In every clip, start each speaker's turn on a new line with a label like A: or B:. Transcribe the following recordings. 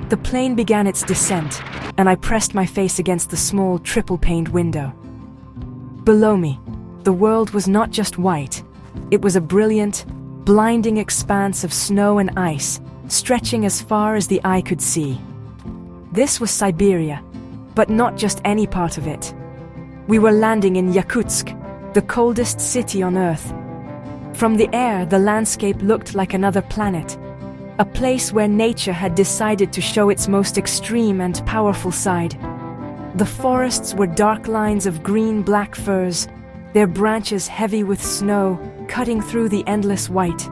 A: The plane began its descent, and I pressed my face against the small triple-paned window. Below me, the world was not just white. It was a brilliant, blinding expanse of snow and ice, stretching as far as the eye could see. This was Siberia, but not just any part of it. We were landing in Yakutsk, the coldest city on Earth. From the air, the landscape looked like another planet, a place where nature had decided to show its most extreme and powerful side. The forests were dark lines of green-black firs, their branches heavy with snow, cutting through the endless white.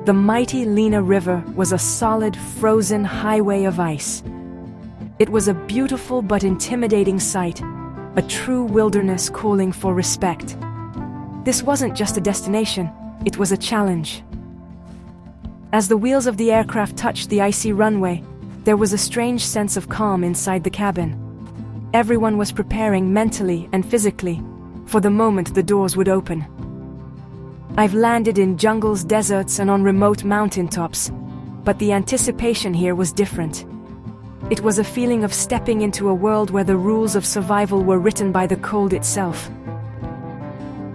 A: The mighty Lena River was a solid, frozen highway of ice. It was a beautiful but intimidating sight, a true wilderness calling for respect. This wasn't just a destination, it was a challenge. As the wheels of the aircraft touched the icy runway, there was a strange sense of calm inside the cabin. Everyone was preparing mentally and physically for the moment the doors would open. I've landed in jungles, deserts, and on remote mountaintops, but the anticipation here was different. It was a feeling of stepping into a world where the rules of survival were written by the cold itself.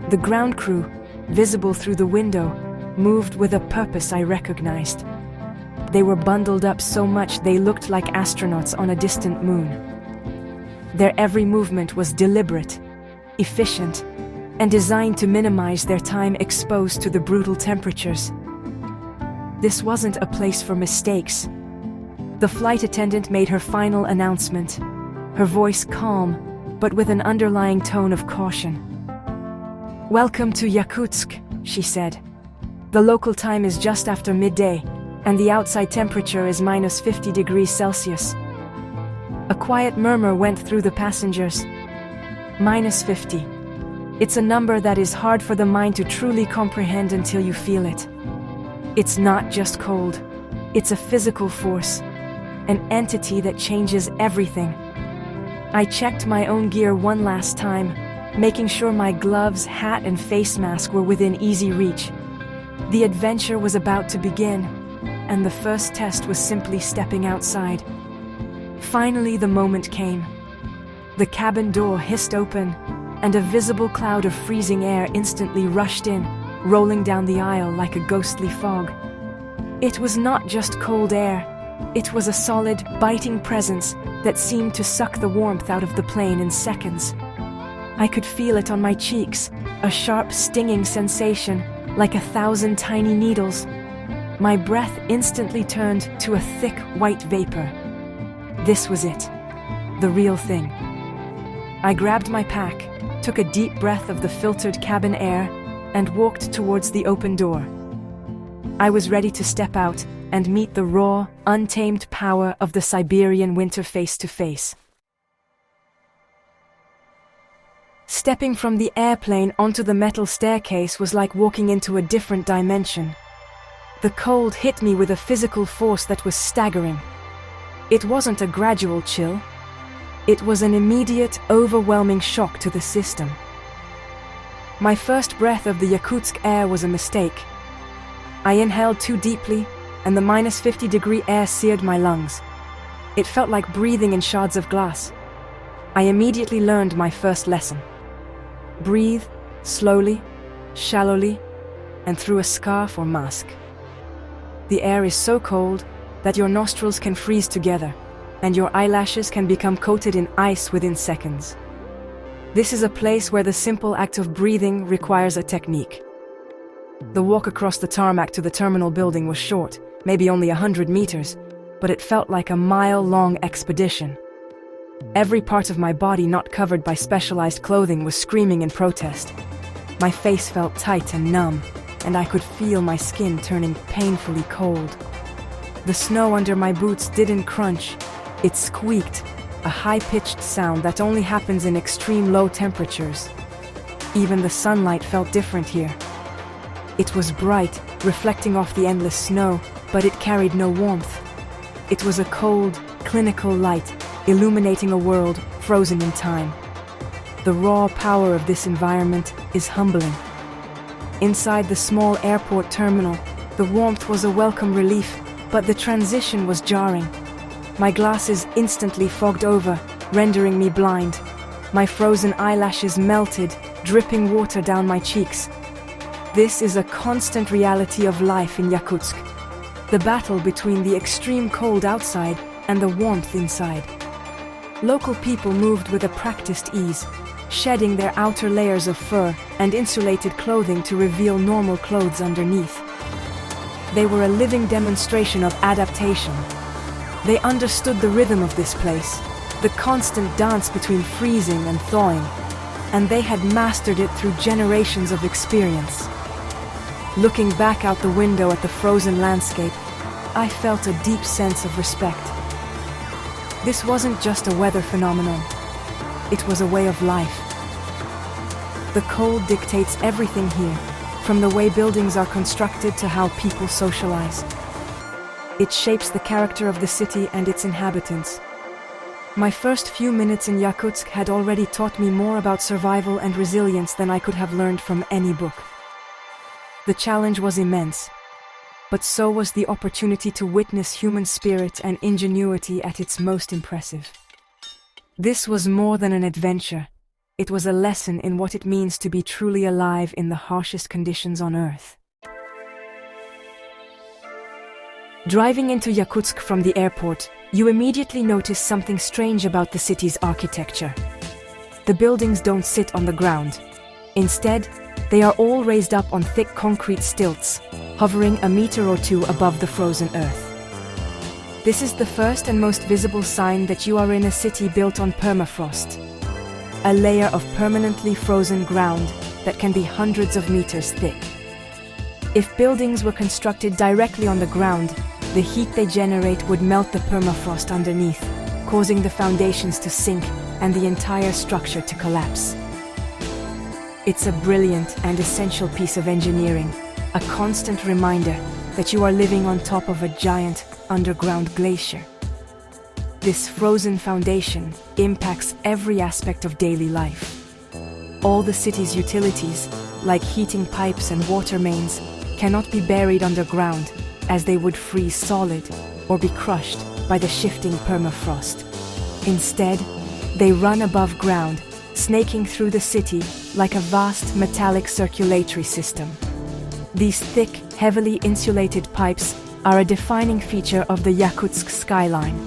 A: The ground crew, visible through the window, moved with a purpose I recognized. They were bundled up so much they looked like astronauts on a distant moon. Their every movement was deliberate, efficient, and designed to minimize their time exposed to the brutal temperatures. This wasn't a place for mistakes. The flight attendant made her final announcement, her voice calm, but with an underlying tone of caution. "Welcome to Yakutsk," she said. "The local time is just after midday, and the outside temperature is minus 50 degrees Celsius." A quiet murmur went through the passengers. Minus 50. It's a number that is hard for the mind to truly comprehend until you feel it. It's not just cold. It's a physical force, an entity that changes everything. I checked my own gear one last time, making sure my gloves, hat, and face mask were within easy reach. The adventure was about to begin, and the first test was simply stepping outside. Finally, the moment came. The cabin door hissed open, and a visible cloud of freezing air instantly rushed in, rolling down the aisle like a ghostly fog. It was not just cold air. It was a solid, biting presence that seemed to suck the warmth out of the plane in seconds. I could feel it on my cheeks, a sharp, stinging sensation, like 1,000 tiny needles. My breath instantly turned to a thick, white vapor. This was it, the real thing. I grabbed my pack, took a deep breath of the filtered cabin air, and walked towards the open door. I was ready to step out and meet the raw, untamed power of the Siberian winter face to face. Stepping from the airplane onto the metal staircase was like walking into a different dimension. The cold hit me with a physical force that was staggering. It wasn't a gradual chill. It was an immediate, overwhelming shock to the system. My first breath of the Yakutsk air was a mistake. I inhaled too deeply, and the minus 50-degree air seared my lungs. It felt like breathing in shards of glass. I immediately learned my first lesson. Breathe slowly, shallowly, and through a scarf or mask. The air is so cold that your nostrils can freeze together, and your eyelashes can become coated in ice within seconds. This is a place where the simple act of breathing requires a technique. The walk across the tarmac to the terminal building was short, maybe only 100 meters, but it felt like a mile-long expedition. Every part of my body not covered by specialized clothing was screaming in protest. My face felt tight and numb, and I could feel my skin turning painfully cold. The snow under my boots didn't crunch, it squeaked, a high-pitched sound that only happens in extreme low temperatures. Even the sunlight felt different here. It was bright, reflecting off the endless snow, but it carried no warmth. It was a cold, clinical light, illuminating a world frozen in time. The raw power of this environment is humbling. Inside the small airport terminal, the warmth was a welcome relief, but the transition was jarring. My glasses instantly fogged over, rendering me blind. My frozen eyelashes melted, dripping water down my cheeks. This is a constant reality of life in Yakutsk. The battle between the extreme cold outside and the warmth inside. Local people moved with a practiced ease, shedding their outer layers of fur and insulated clothing to reveal normal clothes underneath. They were a living demonstration of adaptation. They understood the rhythm of this place, the constant dance between freezing and thawing, and they had mastered it through generations of experience. Looking back out the window at the frozen landscape, I felt a deep sense of respect. This wasn't just a weather phenomenon. It was a way of life. The cold dictates everything here, from the way buildings are constructed to how people socialize. It shapes the character of the city and its inhabitants. My first few minutes in Yakutsk had already taught me more about survival and resilience than I could have learned from any book. The challenge was immense, but so was the opportunity to witness human spirit and ingenuity at its most impressive. This was more than an adventure. It was a lesson in what it means to be truly alive in the harshest conditions on Earth. Driving into Yakutsk from the airport, you immediately notice something strange about the city's architecture. The buildings don't sit on the ground. Instead, they are all raised up on thick concrete stilts, hovering a meter or two above the frozen earth. This is the first and most visible sign that you are in a city built on permafrost, a layer of permanently frozen ground that can be hundreds of meters thick. If buildings were constructed directly on the ground, the heat they generate would melt the permafrost underneath, causing the foundations to sink and the entire structure to collapse. It's a brilliant and essential piece of engineering, a constant reminder that you are living on top of a giant underground glacier. This frozen foundation impacts every aspect of daily life. All the city's utilities, like heating pipes and water mains, cannot be buried underground, as they would freeze solid or be crushed by the shifting permafrost. Instead, they run above ground, snaking through the city like a vast metallic circulatory system. These thick, heavily insulated pipes are a defining feature of the Yakutsk skyline,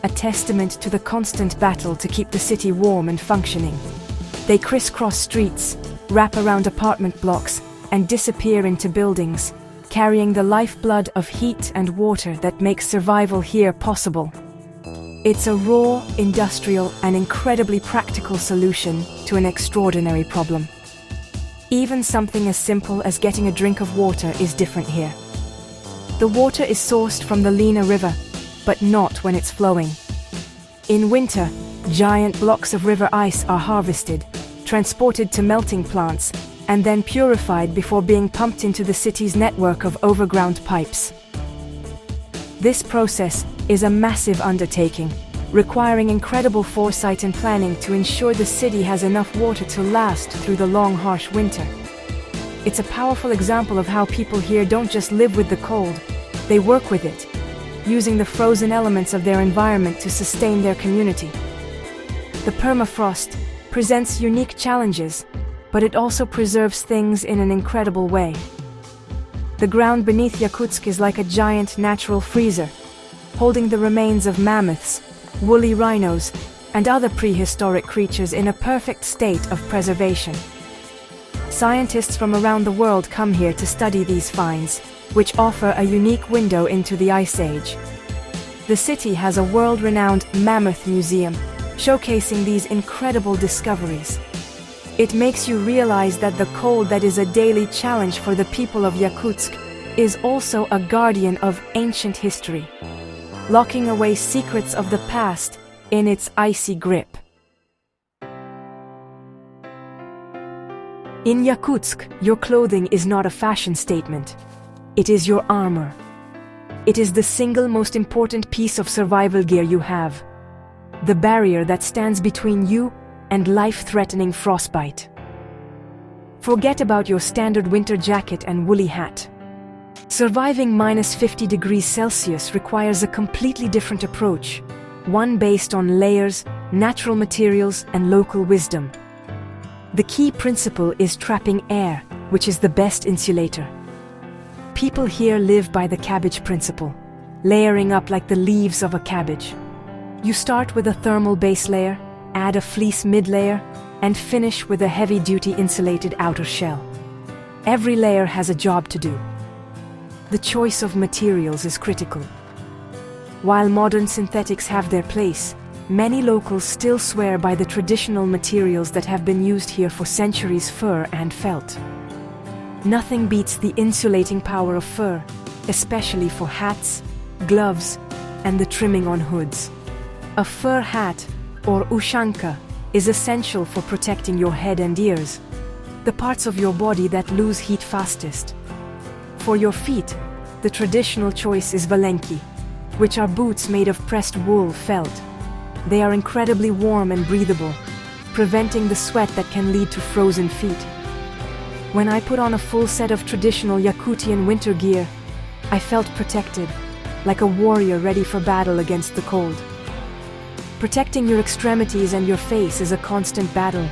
A: a testament to the constant battle to keep the city warm and functioning. They crisscross streets, wrap around apartment blocks, and disappear into buildings, carrying the lifeblood of heat and water that makes survival here possible. It's a raw, industrial, and incredibly practical solution to an extraordinary problem. Even something as simple as getting a drink of water is different here. The water is sourced from the Lena River, but not when it's flowing. In winter, giant blocks of river ice are harvested, transported to melting plants, and then purified before being pumped into the city's network of overground pipes. This process is a massive undertaking, requiring incredible foresight and planning to ensure the city has enough water to last through the long, harsh winter. It's a powerful example of how people here don't just live with the cold, they work with it, using the frozen elements of their environment to sustain their community. The permafrost presents unique challenges, but it also preserves things in an incredible way. The ground beneath Yakutsk is like a giant natural freezer, holding the remains of mammoths, woolly rhinos, and other prehistoric creatures in a perfect state of preservation. Scientists from around the world come here to study these finds, which offer a unique window into the Ice Age. The city has a world-renowned mammoth museum, showcasing these incredible discoveries. It makes you realize that the cold that is a daily challenge for the people of Yakutsk is also a guardian of ancient history, locking away secrets of the past in its icy grip. In Yakutsk, your clothing is not a fashion statement. It is your armor. It is the single most important piece of survival gear you have, the barrier that stands between you and life-threatening frostbite. Forget about your standard winter jacket and woolly hat. Surviving minus 50 degrees Celsius requires a completely different approach, one based on layers, natural materials, and local wisdom. The key principle is trapping air, which is the best insulator. People here live by the cabbage principle, layering up like the leaves of a cabbage. You start with a thermal base layer, add a fleece mid-layer, and finish with a heavy-duty insulated outer shell. Every layer has a job to do. The choice of materials is critical. While modern synthetics have their place, many locals still swear by the traditional materials that have been used here for centuries: fur and felt. Nothing beats the insulating power of fur, especially for hats, gloves, and the trimming on hoods. A fur hat, or ushanka, is essential for protecting your head and ears, the parts of your body that lose heat fastest. For your feet, the traditional choice is valenki, which are boots made of pressed wool felt. They are incredibly warm and breathable, preventing the sweat that can lead to frozen feet. When I put on a full set of traditional Yakutian winter gear, I felt protected, like a warrior ready for battle against the cold. Protecting your extremities and your face is a constant battle.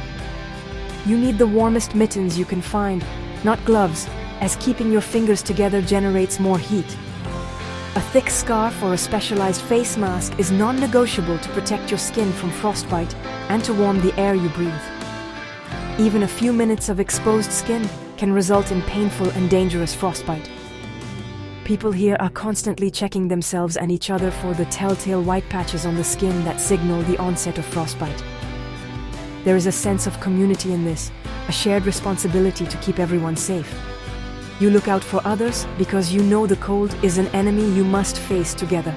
A: You need the warmest mittens you can find, not gloves, as keeping your fingers together generates more heat. A thick scarf or a specialized face mask is non-negotiable to protect your skin from frostbite and to warm the air you breathe. Even a few minutes of exposed skin can result in painful and dangerous frostbite. People here are constantly checking themselves and each other for the telltale white patches on the skin that signal the onset of frostbite. There is a sense of community in this, a shared responsibility to keep everyone safe. You look out for others because you know the cold is an enemy you must face together.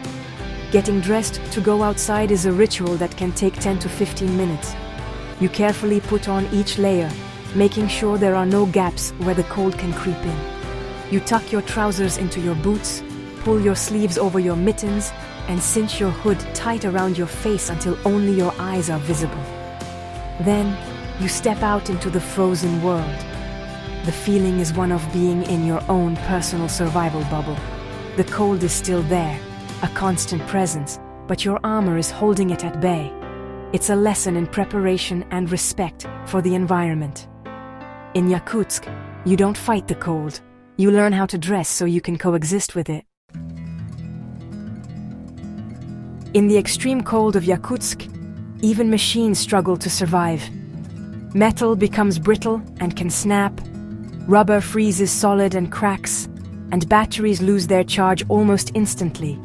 A: Getting dressed to go outside is a ritual that can take 10 to 15 minutes. You carefully put on each layer, making sure there are no gaps where the cold can creep in. You tuck your trousers into your boots, pull your sleeves over your mittens, and cinch your hood tight around your face until only your eyes are visible. Then, you step out into the frozen world. The feeling is one of being in your own personal survival bubble. The cold is still there, a constant presence, but your armor is holding it at bay. It's a lesson in preparation and respect for the environment. In Yakutsk, you don't fight the cold. You learn how to dress so you can coexist with it. In the extreme cold of Yakutsk, even machines struggle to survive. Metal becomes brittle and can snap, rubber freezes solid and cracks, and batteries lose their charge almost instantly.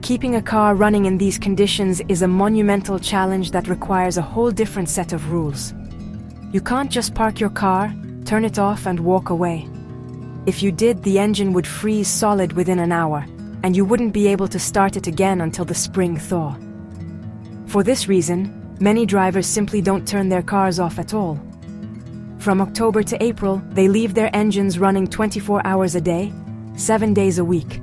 A: Keeping a car running in these conditions is a monumental challenge that requires a whole different set of rules. You can't just park your car, turn it off, and walk away. If you did, the engine would freeze solid within an hour, and you wouldn't be able to start it again until the spring thaw. For this reason, many drivers simply don't turn their cars off at all. From October to April, they leave their engines running 24 hours a day, 7 days a week.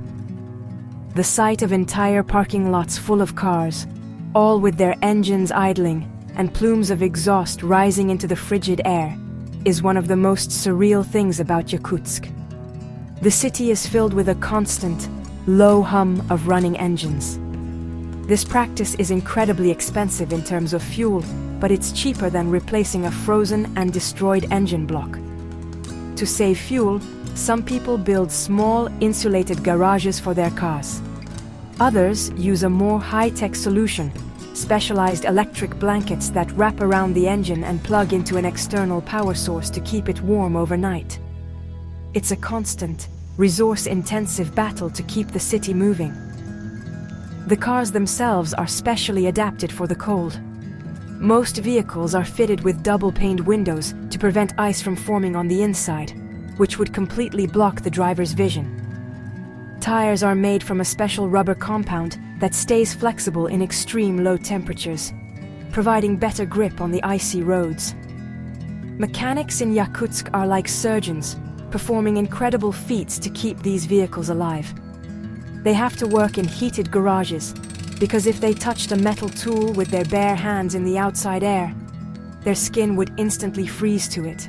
A: The sight of entire parking lots full of cars, all with their engines idling and plumes of exhaust rising into the frigid air, is one of the most surreal things about Yakutsk. The city is filled with a constant, low hum of running engines. This practice is incredibly expensive in terms of fuel, but it's cheaper than replacing a frozen and destroyed engine block. To save fuel, some people build small, insulated garages for their cars. Others use a more high-tech solution, specialized electric blankets that wrap around the engine and plug into an external power source to keep it warm overnight. It's a constant, resource-intensive battle to keep the city moving. The cars themselves are specially adapted for the cold. Most vehicles are fitted with double-paned windows to prevent ice from forming on the inside, which would completely block the driver's vision. Tires are made from a special rubber compound that stays flexible in extreme low temperatures, providing better grip on the icy roads. Mechanics in Yakutsk are like surgeons, performing incredible feats to keep these vehicles alive. They have to work in heated garages, because if they touched a metal tool with their bare hands in the outside air, their skin would instantly freeze to it.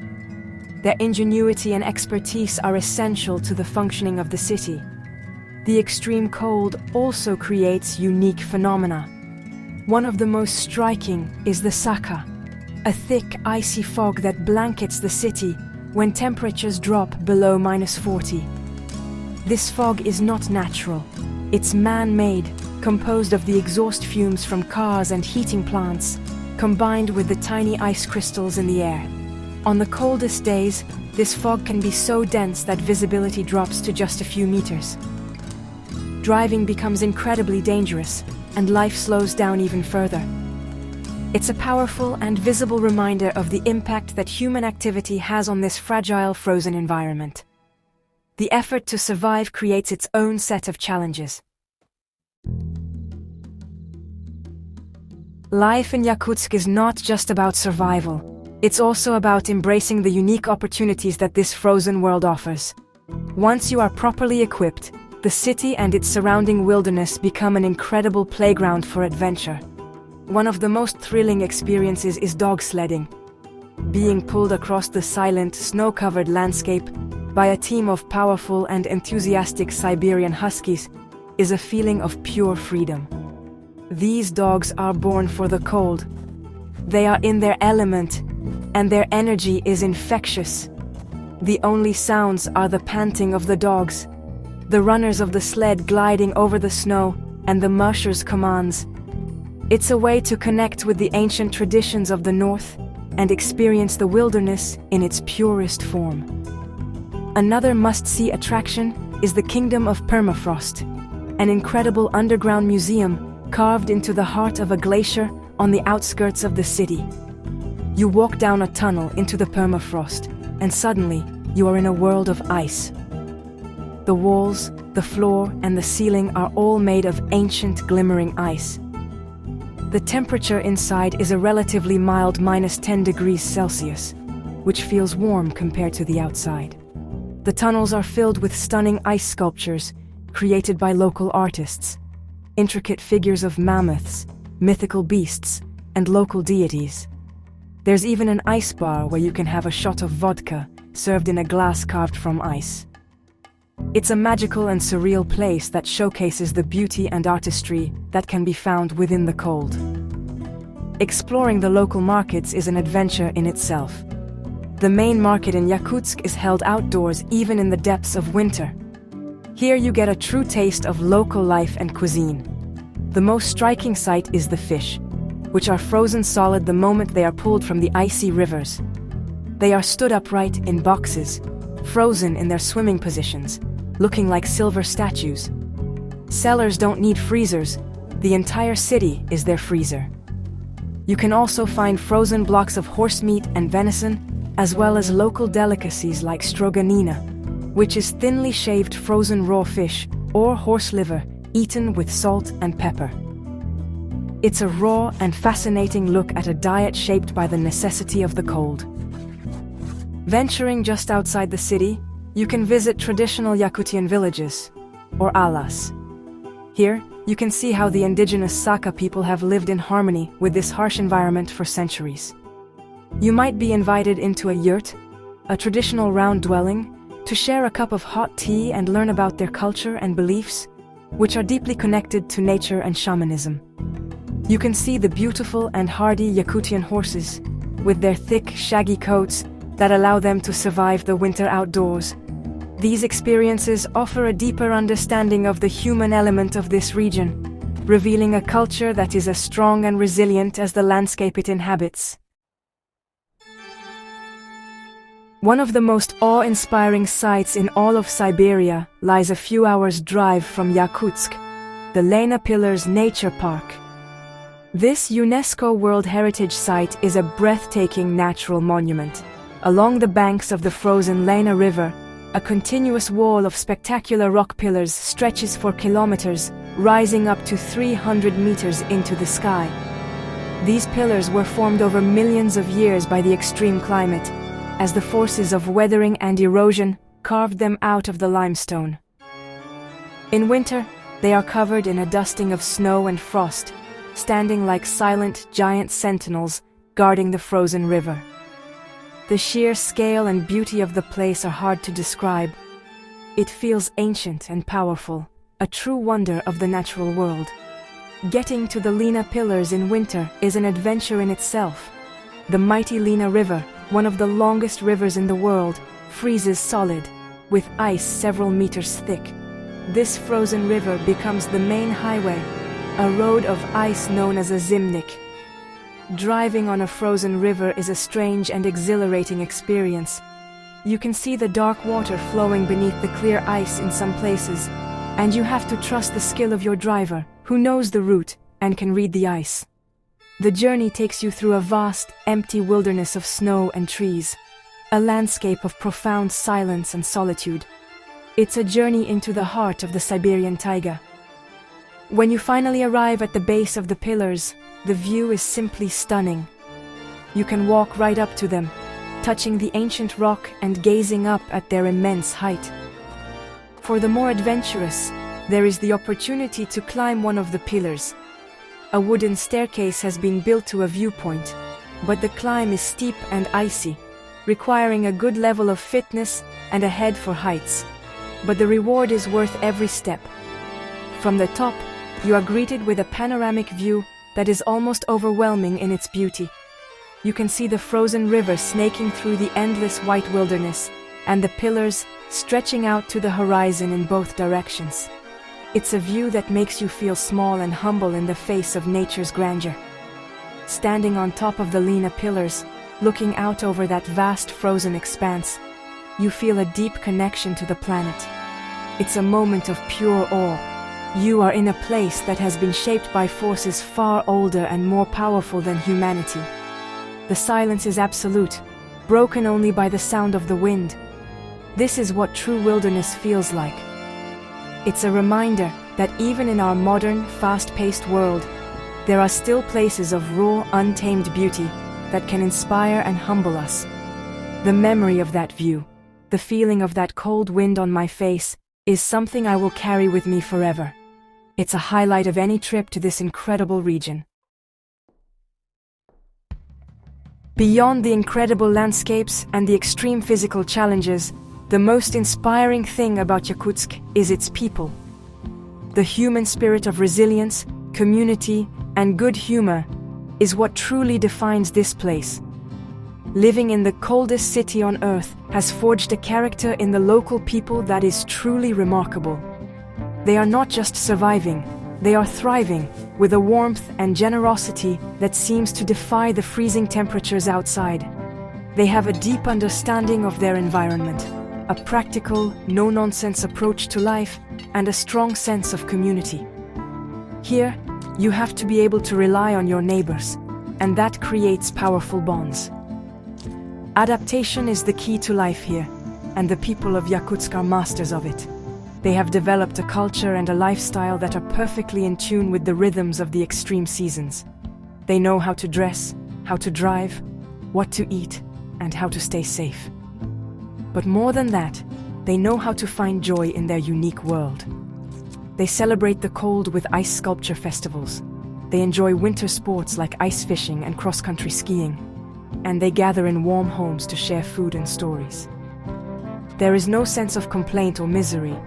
A: Their ingenuity and expertise are essential to the functioning of the city. The extreme cold also creates unique phenomena. One of the most striking is the Saka, a thick, icy fog that blankets the city when temperatures drop below -40. This fog is not natural. It's man-made, composed of the exhaust fumes from cars and heating plants, combined with the tiny ice crystals in the air. On the coldest days, this fog can be so dense that visibility drops to just a few meters. Driving becomes incredibly dangerous, and life slows down even further. It's a powerful and visible reminder of the impact that human activity has on this fragile frozen environment. The effort to survive creates its own set of challenges. Life in Yakutsk is not just about survival. It's also about embracing the unique opportunities that this frozen world offers. Once you are properly equipped, the city and its surrounding wilderness become an incredible playground for adventure. One of the most thrilling experiences is dog sledding. Being pulled across the silent, snow-covered landscape by a team of powerful and enthusiastic Siberian huskies is a feeling of pure freedom. These dogs are born for the cold. They are in their element, and their energy is infectious. The only sounds are the panting of the dogs, the runners of the sled gliding over the snow, and the musher's commands. It's a way to connect with the ancient traditions of the North and experience the wilderness in its purest form. Another must-see attraction is the Kingdom of Permafrost, an incredible underground museum carved into the heart of a glacier on the outskirts of the city. You walk down a tunnel into the permafrost, and suddenly you are in a world of ice. The walls, the floor, and the ceiling are all made of ancient, glimmering ice. The temperature inside is a relatively mild -10 degrees Celsius, which feels warm compared to the outside. The tunnels are filled with stunning ice sculptures created by local artists, intricate figures of mammoths, mythical beasts, and local deities. There's even an ice bar where you can have a shot of vodka served in a glass carved from ice. It's a magical and surreal place that showcases the beauty and artistry that can be found within the cold. Exploring the local markets is an adventure in itself. The main market in Yakutsk is held outdoors even in the depths of winter. Here you get a true taste of local life and cuisine. The most striking sight is the fish, which are frozen solid the moment they are pulled from the icy rivers. They are stood upright in boxes, frozen in their swimming positions, looking like silver statues. Sellers don't need freezers. The entire city is their freezer. You can also find frozen blocks of horse meat and venison, as well as local delicacies like stroganina, which is thinly shaved frozen raw fish or horse liver eaten with salt and pepper. It's a raw and fascinating look at a diet shaped by the necessity of the cold. Venturing just outside the city, you can visit traditional Yakutian villages, or alas. Here, you can see how the indigenous Saka people have lived in harmony with this harsh environment for centuries. You might be invited into a yurt, a traditional round dwelling, to share a cup of hot tea and learn about their culture and beliefs, which are deeply connected to nature and shamanism. You can see the beautiful and hardy Yakutian horses, with their thick, shaggy coats that allow them to survive the winter outdoors. These experiences offer a deeper understanding of the human element of this region, revealing a culture that is as strong and resilient as the landscape it inhabits. One of the most awe-inspiring sights in all of Siberia lies a few hours' drive from Yakutsk, the Lena Pillars Nature Park. This UNESCO World Heritage Site is a breathtaking natural monument. Along the banks of the frozen Lena River, a continuous wall of spectacular rock pillars stretches for kilometers, rising up to 300 meters into the sky. These pillars were formed over millions of years by the extreme climate, as the forces of weathering and erosion carved them out of the limestone. In winter, they are covered in a dusting of snow and frost, standing like silent giant sentinels guarding the frozen river. The sheer scale and beauty of the place are hard to describe. It feels ancient and powerful, a true wonder of the natural world. Getting to the Lena Pillars in winter is an adventure in itself. The mighty Lena River, one of the longest rivers in the world, freezes solid, with ice several meters thick. This frozen river becomes the main highway, a road of ice known as a Zimnik. Driving on a frozen river is a strange and exhilarating experience. You can see the dark water flowing beneath the clear ice in some places, and you have to trust the skill of your driver, who knows the route and can read the ice. The journey takes you through a vast, empty wilderness of snow and trees, a landscape of profound silence and solitude. It's a journey into the heart of the Siberian taiga. When you finally arrive at the base of the pillars, the view is simply stunning. You can walk right up to them, touching the ancient rock and gazing up at their immense height. For the more adventurous, there is the opportunity to climb one of the pillars. A wooden staircase has been built to a viewpoint, but the climb is steep and icy, requiring a good level of fitness and a head for heights. But the reward is worth every step. From the top, you are greeted with a panoramic view that is almost overwhelming in its beauty. You can see the frozen river snaking through the endless white wilderness, and the pillars stretching out to the horizon in both directions. It's a view that makes you feel small and humble in the face of nature's grandeur. Standing on top of the Lena Pillars, looking out over that vast frozen expanse, you feel a deep connection to the planet. It's a moment of pure awe. You are in a place that has been shaped by forces far older and more powerful than humanity. The silence is absolute, broken only by the sound of the wind. This is what true wilderness feels like. It's a reminder that even in our modern, fast-paced world, there are still places of raw, untamed beauty that can inspire and humble us. The memory of that view, the feeling of that cold wind on my face, is something I will carry with me forever. It's a highlight of any trip to this incredible region. Beyond the incredible landscapes and the extreme physical challenges, the most inspiring thing about Yakutsk is its people. The human spirit of resilience, community, and good humor is what truly defines this place. Living in the coldest city on earth has forged a character in the local people that is truly remarkable. They are not just surviving, they are thriving, with a warmth and generosity that seems to defy the freezing temperatures outside. They have a deep understanding of their environment, a practical, no-nonsense approach to life, and a strong sense of community. Here, you have to be able to rely on your neighbors, and that creates powerful bonds. Adaptation is the key to life here, and the people of Yakutsk are masters of it. They have developed a culture and a lifestyle that are perfectly in tune with the rhythms of the extreme seasons. They know how to dress, how to drive, what to eat, and how to stay safe. But more than that, they know how to find joy in their unique world. They celebrate the cold with ice sculpture festivals. They enjoy winter sports like ice fishing and cross-country skiing. And they gather in warm homes to share food and stories. There is no sense of complaint or misery.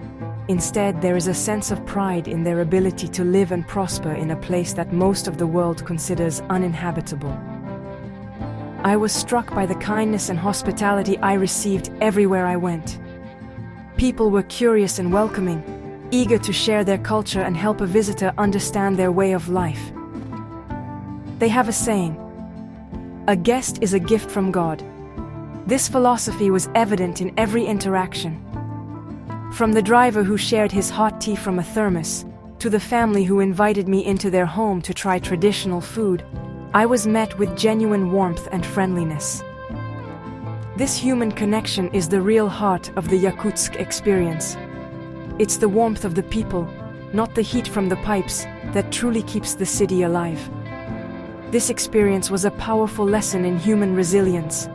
A: Instead, there is a sense of pride in their ability to live and prosper in a place that most of the world considers uninhabitable. I was struck by the kindness and hospitality I received everywhere I went. People were curious and welcoming, eager to share their culture and help a visitor understand their way of life. They have a saying, "A guest is a gift from God." This philosophy was evident in every interaction. From the driver who shared his hot tea from a thermos, to the family who invited me into their home to try traditional food, I was met with genuine warmth and friendliness. This human connection is the real heart of the Yakutsk experience. It's the warmth of the people, not the heat from the pipes, that truly keeps the city alive. This experience was a powerful lesson in human resilience.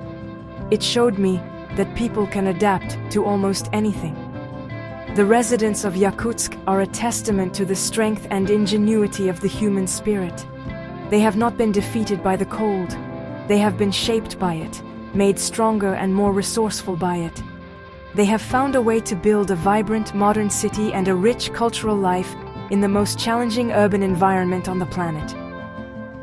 A: It showed me that people can adapt to almost anything. The residents of Yakutsk are a testament to the strength and ingenuity of the human spirit. They have not been defeated by the cold. They have been shaped by it, made stronger and more resourceful by it. They have found a way to build a vibrant modern city and a rich cultural life in the most challenging urban environment on the planet.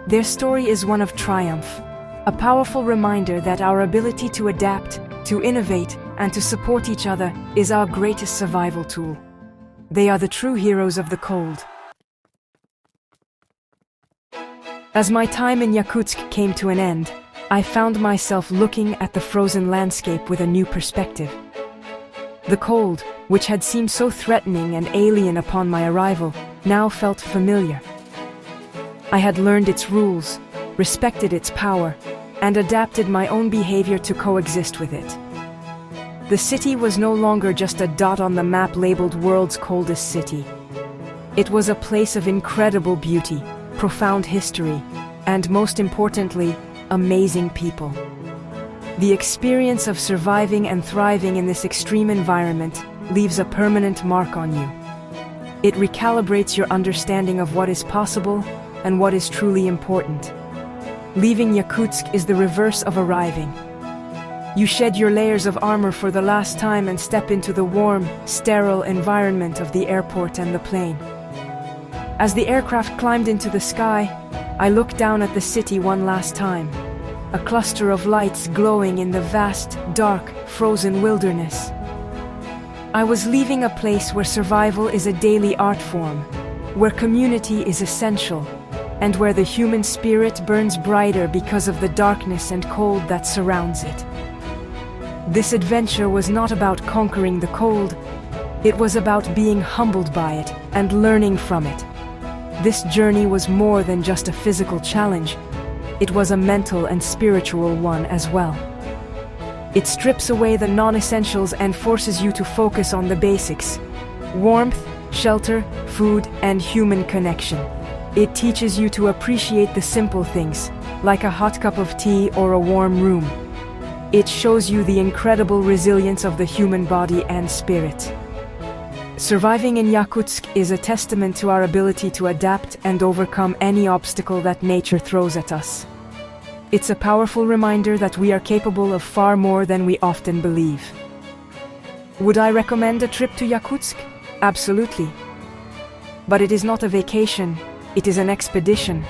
A: Their story is one of triumph, a powerful reminder that our ability to adapt, to innovate, and to support each other is our greatest survival tool. They are the true heroes of the cold. As my time in Yakutsk came to an end, I found myself looking at the frozen landscape with a new perspective. The cold, which had seemed so threatening and alien upon my arrival, now felt familiar. I had learned its rules, respected its power, and adapted my own behavior to coexist with it. The city was no longer just a dot on the map labeled world's coldest city. It was a place of incredible beauty, profound history, and most importantly, amazing people. The experience of surviving and thriving in this extreme environment leaves a permanent mark on you. It recalibrates your understanding of what is possible and what is truly important. Leaving Yakutsk is the reverse of arriving. You shed your layers of armor for the last time and step into the warm, sterile environment of the airport and the plane. As the aircraft climbed into the sky, I looked down at the city one last time, a cluster of lights glowing in the vast, dark, frozen wilderness. I was leaving a place where survival is a daily art form, where community is essential, and where the human spirit burns brighter because of the darkness and cold that surrounds it. This adventure was not about conquering the cold, it was about being humbled by it and learning from it. This journey was more than just a physical challenge, it was a mental and spiritual one as well. It strips away the non-essentials and forces you to focus on the basics: warmth, shelter, food, and human connection. It teaches you to appreciate the simple things, like a hot cup of tea or a warm room. It shows you the incredible resilience of the human body and spirit. Surviving in Yakutsk is a testament to our ability to adapt and overcome any obstacle that nature throws at us. It's a powerful reminder that we are capable of far more than we often believe. Would I recommend a trip to Yakutsk? Absolutely. But it is not a vacation, it is an expedition.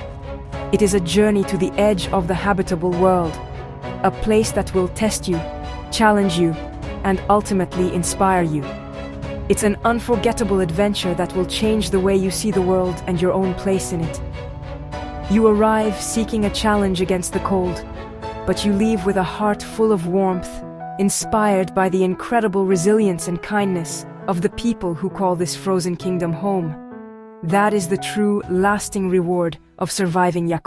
A: It is a journey to the edge of the habitable world, a place that will test you, challenge you, and ultimately inspire you. It's an unforgettable adventure that will change the way you see the world and your own place in it. You arrive seeking a challenge against the cold, but you leave with a heart full of warmth, inspired by the incredible resilience and kindness of the people who call this frozen kingdom home. That is the true, lasting reward of surviving Yakutsk.